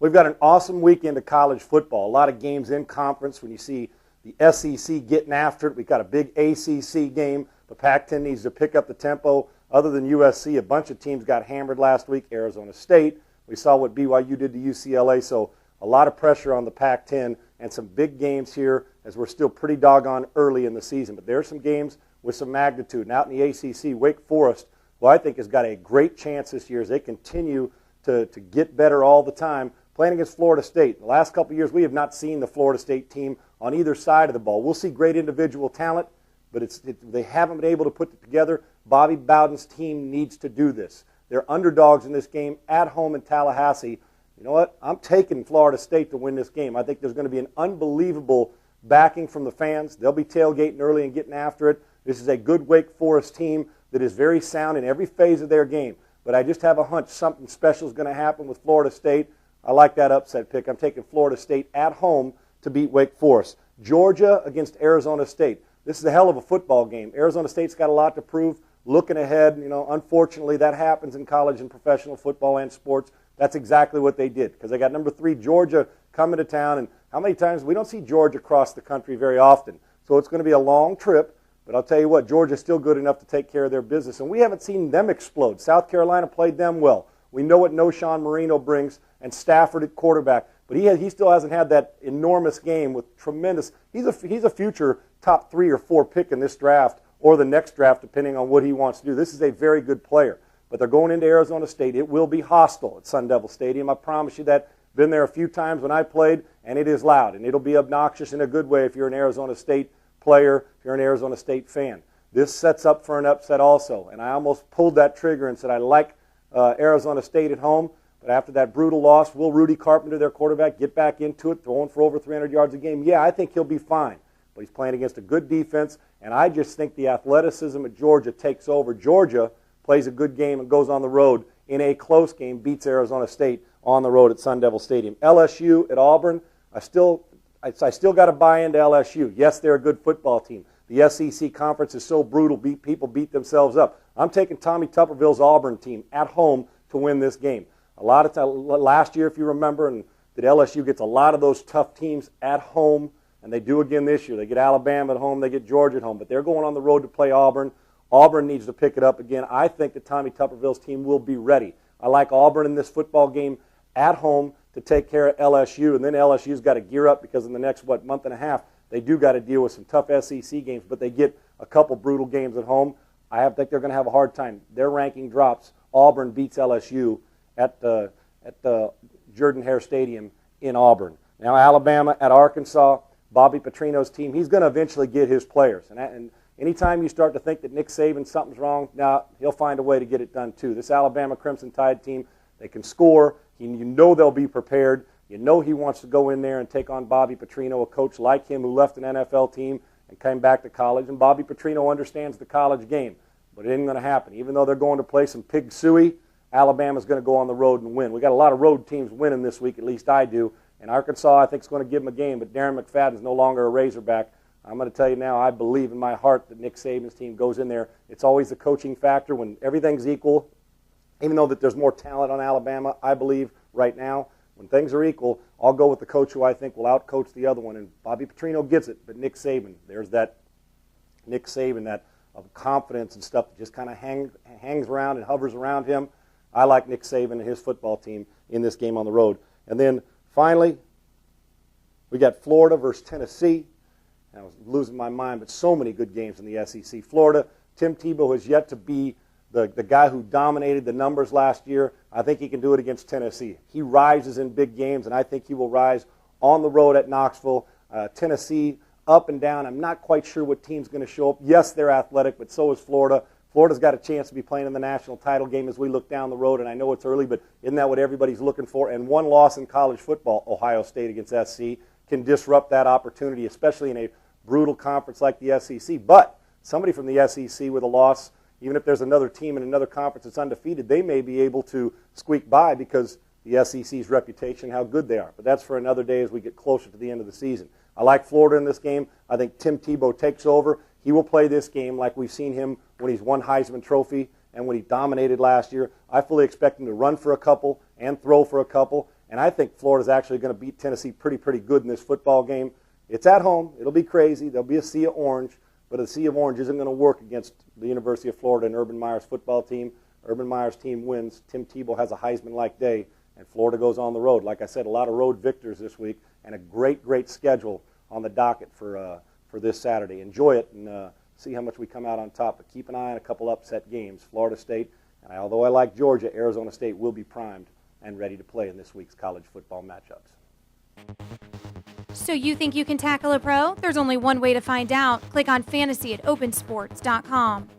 We've got an awesome weekend of college football. A lot of games in conference. When you see the SEC getting after it, we've got a big ACC game. The Pac-10 needs to pick up the tempo. Other than USC, a bunch of teams got hammered last week. Arizona State. We saw what BYU did to UCLA. So a lot of pressure on the Pac-10 and some big games here as we're still pretty doggone early in the season. But there are some games with some magnitude. And out in the ACC, Wake Forest, who I think has got a great chance this year as they continue to get better all the time, playing against Florida State. In the last couple of years, we have not seen the Florida State team on either side of the ball. We'll see great individual talent, but they haven't been able to put it together. Bobby Bowden's team needs to do this. They're underdogs in this game at home in Tallahassee. You know what? I'm taking Florida State to win this game. I think there's going to be an unbelievable backing from the fans. They'll be tailgating early and getting after it. This is a good Wake Forest team that is very sound in every phase of their game. But I just have a hunch something special is going to happen with Florida State. I like that upset pick. I'm taking Florida State at home to beat Wake Forest. Georgia against Arizona State. This is a hell of a football game. Arizona State's got a lot to prove. Looking ahead, unfortunately that happens in college and professional football and sports. That's exactly what they did because they got number 3 Georgia coming to town. And how many times we don't see Georgia cross the country very often. So it's going to be a long trip. But I'll tell you what, Georgia's still good enough to take care of their business. And we haven't seen them explode. South Carolina played them well. We know what Noshawn Marino brings and Stafford at quarterback. But he still hasn't had that enormous game with tremendous. He's a future top 3 or 4 pick in this draft or the next draft, depending on what he wants to do. This is a very good player. But they're going into Arizona State. It will be hostile at Sun Devil Stadium. I promise you that. Been there a few times when I played, and it is loud. And it'll be obnoxious in a good way if you're an Arizona State player, if you're an Arizona State fan. This sets up for an upset also. And I almost pulled that trigger and said I like Arizona State at home. But after that brutal loss, will Rudy Carpenter, their quarterback, get back into it, throwing for over 300 yards a game? Yeah, I think he'll be fine. But he's playing against a good defense, and I just think the athleticism at Georgia takes over. Georgia plays a good game and goes on the road in a close game, beats Arizona State on the road at Sun Devil Stadium. LSU at Auburn, I still got to buy into LSU. Yes, they're a good football team. The SEC conference is so brutal, people beat themselves up. I'm taking Tommy Tuberville's Auburn team at home to win this game. A lot of time, last year, if you remember, and that LSU gets a lot of those tough teams at home, and they do again this year. They get Alabama at home, they get Georgia at home, but they're going on the road to play Auburn. Auburn needs to pick it up again. I think that Tommy Tuberville's team will be ready. I like Auburn in this football game at home to take care of LSU, and then LSU's got to gear up because in the next, month and a half, they do got to deal with some tough SEC games, but they get a couple brutal games at home. I think they're going to have a hard time. Their ranking drops. Auburn beats LSU at the Jordan-Hare Stadium in Auburn. Now Alabama at Arkansas, Bobby Petrino's team, he's going to eventually get his players. And anytime you start to think that Nick Saban, something's wrong, now he'll find a way to get it done too. This Alabama Crimson Tide team, they can score. You know they'll be prepared. You know he wants to go in there and take on Bobby Petrino, a coach like him who left an NFL team and came back to college. And Bobby Petrino understands the college game, but it ain't going to happen. Even though they're going to play some pig suey, Alabama's going to go on the road and win. We got a lot of road teams winning this week, at least I do. And Arkansas, I think, is going to give them a game, but Darren McFadden's no longer a Razorback. I'm going to tell you now, I believe in my heart that Nick Saban's team goes in there. It's always the coaching factor when everything's equal. Even though that there's more talent on Alabama, I believe right now, when things are equal, I'll go with the coach who I think will outcoach the other one. And Bobby Petrino gets it, but Nick Saban, there's that Nick Saban, that of confidence and stuff that just kind of hangs around and hovers around him. I like Nick Saban and his football team in this game on the road. And then finally, we got Florida versus Tennessee. I was losing my mind, but so many good games in the SEC. Florida, Tim Tebow has yet to be the guy who dominated the numbers last year. I think he can do it against Tennessee. He rises in big games, and I think he will rise on the road at Knoxville. Tennessee, up and down. I'm not quite sure what team's going to show up. Yes, they're athletic, but so is Florida. Florida's got a chance to be playing in the national title game as we look down the road, and I know it's early, but isn't that what everybody's looking for? And one loss in college football, Ohio State against SC, can disrupt that opportunity, especially in a brutal conference like the SEC. But somebody from the SEC with a loss, even if there's another team in another conference that's undefeated, they may be able to squeak by because the SEC's reputation, how good they are. But that's for another day as we get closer to the end of the season. I like Florida in this game. I think Tim Tebow takes over. He will play this game like we've seen him when he's won Heisman Trophy and when he dominated last year. I fully expect him to run for a couple and throw for a couple. and I think Florida's actually going to beat Tennessee pretty good in this football game. It's at home. It'll be crazy. There'll be a sea of orange, but a sea of orange isn't going to work against the University of Florida and Urban Meyer's football team. Urban Meyer's team wins. Tim Tebow has a Heisman-like day, and Florida goes on the road. Like I said, a lot of road victors this week, and a great schedule on the docket for this Saturday. Enjoy it and see how much we come out on top. But keep an eye on a couple upset games. Florida State, and although I like Georgia, Arizona State will be primed and ready to play in this week's college football matchups. So you think you can tackle a pro? There's only one way to find out. Click on fantasy at opensports.com.